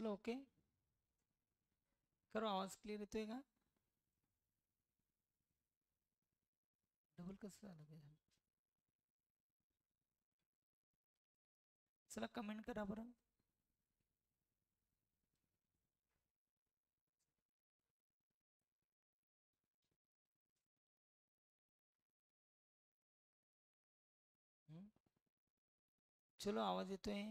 चलो ओके करो. आवाज क्लिअर येतोय का? डबल कसं झालं काय झालं? चला कमेंट करा बरं. चलो आवाज येतोय.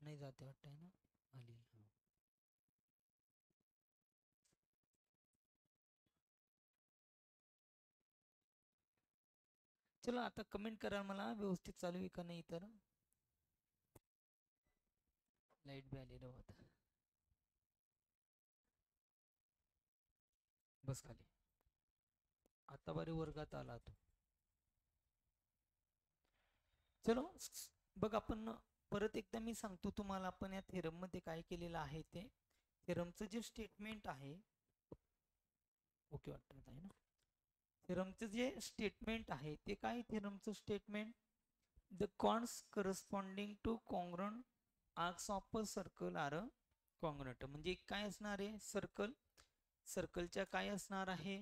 नाही जाते वाटतंय ना. आली. चलो आता कमेंट करा मला व्यवस्थित चालू आहे का नाही. तर लाईट बी आलेलं होतं. बस खाली. आता बरे वर्गात आला तो. चलो बघ आपण परत एकदा मी सांगतो तुम्हाला आपण या थेरम मध्ये काय केलेलं आहे ते. थेरमचं जे स्टेटमेंट आहे ओके वाटत आहे ना. थेरमचं जे स्टेटमेंट आहे ते काय थेरमचं statement the chords corresponding to congruent arcs of a circle are congruent. म्हणजे काय असणार आहे सर्कल. सर्कलच्या काय असणार आहे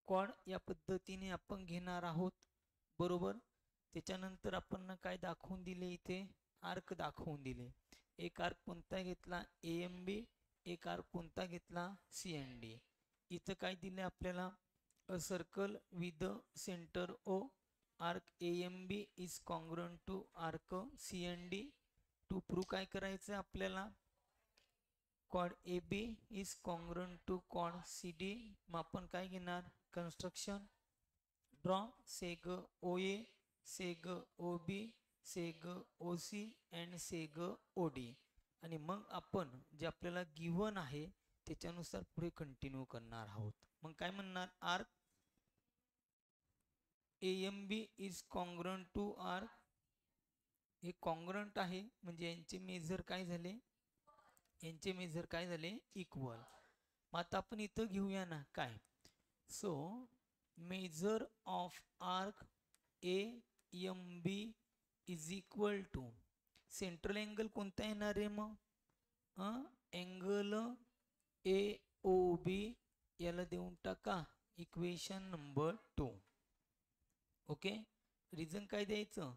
कॉर्ड या पद्धतीने आपण घेणार आहोत बरोबर. त्याच्यानंतर आपण काय दाखवून दिले इथे आर्क दाखवून दिले. एक आर्क कोणता घेतला AMB. एक आर्क कोणता घेतला CND. इथं काय दिले आपल्याला a circle with centre O. Arc AMB is congruent to arc CND. To prove काय करायचं आपल्याला chord AB is congruent to chord CD. मग आपण काय घेणार construction draw seg OA seg OB seg OC and seg OD. आणि मग आपण जे आपल्याला गिव्हन आहे त्याच्यानुसार पुढे कंटिन्यू करणार आहोत. मग काय म्हणणार arc AMB is congruent to arc. हे कॉन्ग्रुएंट आहे म्हणजे यांचे मेजर काय झाले यांचे मेजर काय झाले इक्वल. मग आता आपण इथं घेऊया ना काय so measure of arc AMB is equal to central angle कोणता येणार आहे मग अँगल AOB याला देऊन टाका इक्वेशन नंबर 2. ओके रिझन काय द्यायचं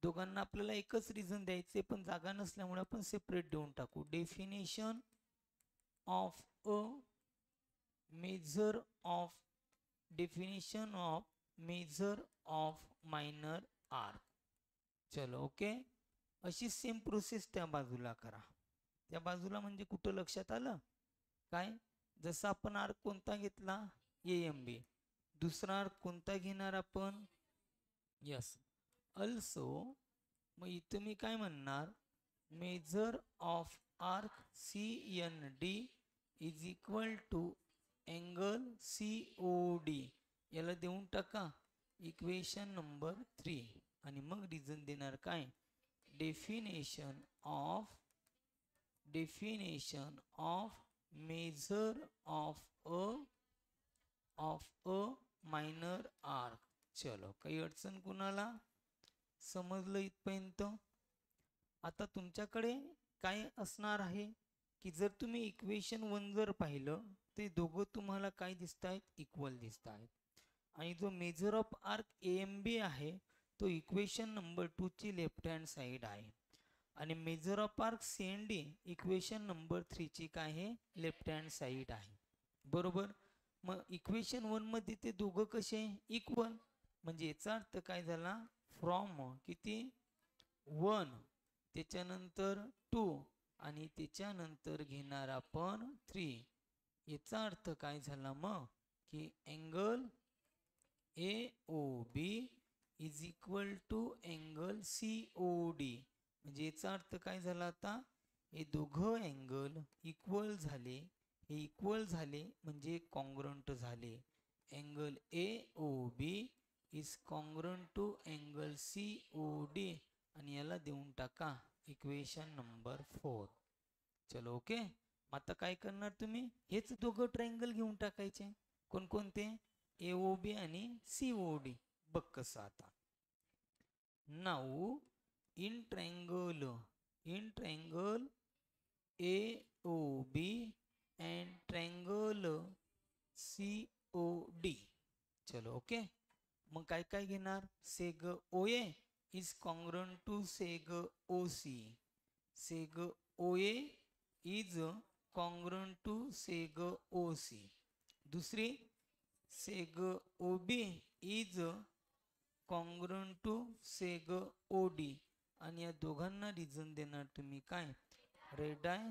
दोघांना आपल्याला एकच रिझन द्यायचे पण जागा नसल्यामुळे आपण सेपरेट देऊन टाकू. Definition of a measure of definition of measure of minor arc. चलो ओके अशी सेम प्रोसेस त्या बाजूला करा. त्या बाजूला म्हणजे कुठं लक्षात आलं काय जसं आपण आर्क कोणता घेतला AMB. दुसरा आर्क कोणता घेणार आपण यस अल्सो. मग इथं मी काय म्हणणार measure of arc CND is equal to angle COD याला देऊन टाका इक्वेशन नंबर 3. आणि मग रिझन देणार काय definition of measure of a minor arc. चलो काही अडचण कुणाला समजलं इथपर्यंत. आता तुमच्याकडे काय असणार आहे की जर तुम्ही इक्वेशन 1 जर पाहिलं ते दोघं तुम्हाला काय दिसत आहेत इक्वल दिसत आहेत. आणि जो मेजर ऑफ आर्क AMB आहे तो इक्वेशन नंबर 2 ची लेफ्ट हँड साइड आहे. आणि major of arc CND equation number 3 ची काय आहे लेफ्ट हँड साइड आहे बरोबर. मग इक्वेशन 1 मध्ये ते दोघं कसे इक्वल म्हणजे याचा अर्थ काय झाला फ्रॉम किती 1 त्याच्यानंतर 2 आणि त्याच्यानंतर घेणार आपण 3. याचा अर्थ काय झाला मग की angle AOB is equal to angle COD. म्हणजे याचा अर्थ काय झाला आता हे दोघं अँगल इक्वल झाले. हे इक्वल झाले म्हणजे कॉन्ग्रुएंट झाले. Angle AOB is congruent to angle COD आणि याला देऊन टाका इक्वेशन नंबर 4. चलो ओके आता काय करणार तुम्ही हेच दोघं ट्रायंगल घेऊन टाकायचे कोणकोणते AOB आणि COD. बघ कसं आता. Now in triangle AOB and triangle COD. चलो ओके. मग काय काय घेणार? सेग OA is congruent to seg OC. seg OA is congruent to seg OC. दुसरी seg OB is congruent to seg OD. आणि या दोघांना रिझन देणार तुम्ही काय? Radii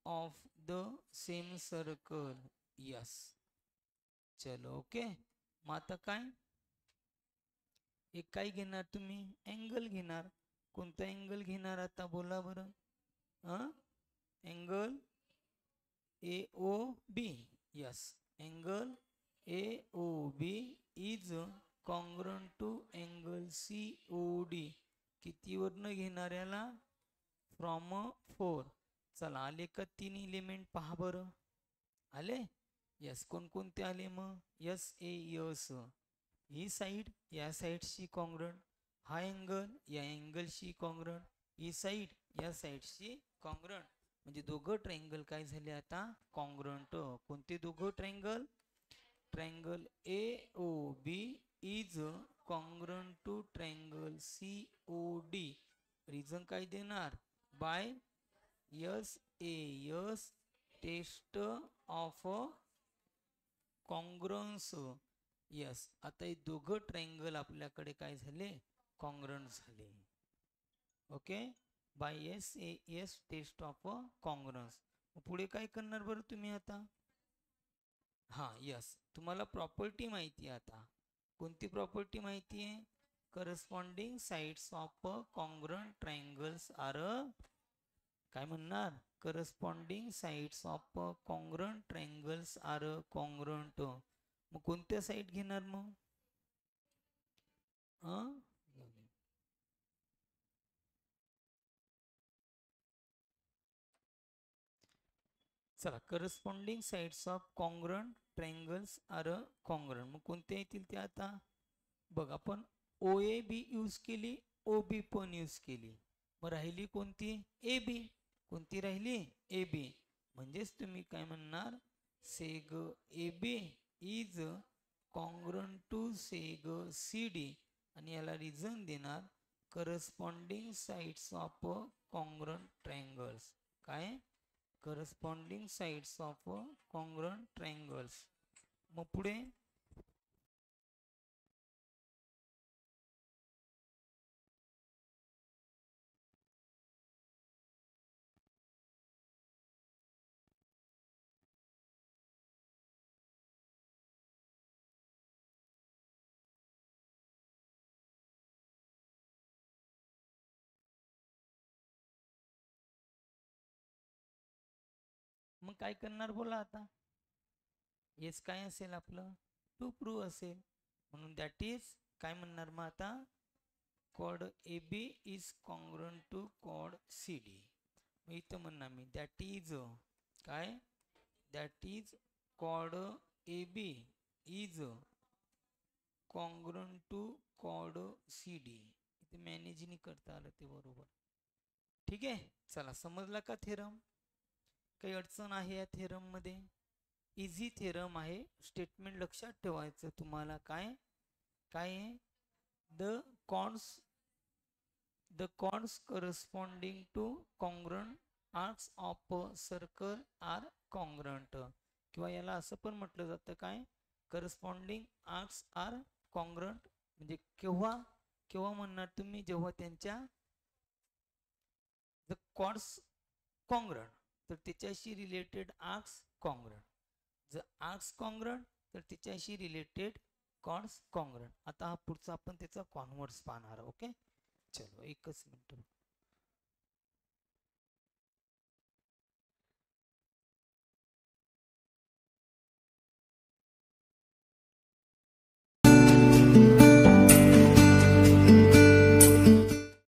of the same circle. Yes. चलो ओके. मग आता काय? एक काय घेणार तुम्ही? अँगल घेणार. कोणता अँगल घेणार आता बोला बरं? Angle AOB. Yes. Angle AOB is congruent to angle COD. कितीवरनं घेणार याला? फ्रॉम 4. चला आले का 3 एलिमेंट पहा बरं. आले? यस. कोणकोणते आले मग? यस. ही साईड या साईडशी कॉन्ग्रुएंट, हा अँगल या अँगलशी कॉन्ग्रुएंट, ही साईड या साईडशी कॉन्ग्रुएंट. म्हणजे दोघं ट्रायंगल काय झाले आता? कॉन्ग्रुएंट. कोणते दोघं triangle? Triangle AOB is congruent to triangle COD. Reason काय देणार? By SAS test of congruence. Yes. आता हे दोघं ट्रायंगल आपल्याकडे काय झाले? कॉन्ग्रुएंट झाले. Okay. By SAS test of congruence. पुढे काय करणार बरं तुम्ही आता? हा यस. तुम्हाला प्रॉपर्टी माहिती आहे आता. कोणती प्रॉपर्टी माहिती आहे? Corresponding sides of congruent triangles are काय म्हणणार? Corresponding sides of congruent triangles are congruent. मग कोणत्या साइड घेणार मग? चला. Corresponding sides of congruent triangles are congruent. मग कोणते येतील ते आता? बघ आपण OAB यूज केली, OB पण यूज केली. मग राहिली कोणती? AB. कोणती राहिली? AB. म्हणजेच तुम्ही काय म्हणणार? Seg AB is congruent to seg CD. आणि याला रिझन देणार corresponding sides of congruent triangles. काय? Corresponding sides of congruent triangles. मग पुढे मग काय करणार बोला आता? येस काय असेल आपलं? टू प्रूव्ह असेल. म्हणून दॅट इज काय म्हणणार मग आता? कॉड AB इज कॉन्ग्रुएंट टू कॉड CD. मग इथं म्हणणार मी दॅट इज काय? दॅट इज कॉड AB इज कॉन्ग्रुएंट टू कॉड CD. इथे मॅनेज नाही करता आलं ते बरोबर. ठीक आहे. चला समजला का थेरम? काही अडचण आहे या थेरम मध्ये? इझी थेरम आहे. स्टेटमेंट लक्षात ठेवायचं तुम्हाला. काय काय आहे? The chords corresponding to congruent arcs of circle are congruent. किंवा याला असं पण म्हटलं जातं काय? Corresponding arcs are congruent. म्हणजे केव्हा केव्हा म्हणणार तुम्ही? जेव्हा त्यांच्या द कॉर्ड्स कॉन्ग्रुएंट तर त्याच्याशी रिलेटेड आर्क्स कॉन्ग्रुएंट. जर आर्क्स कॉन्ग्रुएंट तर त्याच्याशी रिलेटेड कॉर्ड्स कॉन्ग्रुएंट. आता हा पुढचा आपण त्याचा कॉन्व्हर्स पाहणार. ओके. चलो एकच मिनिट.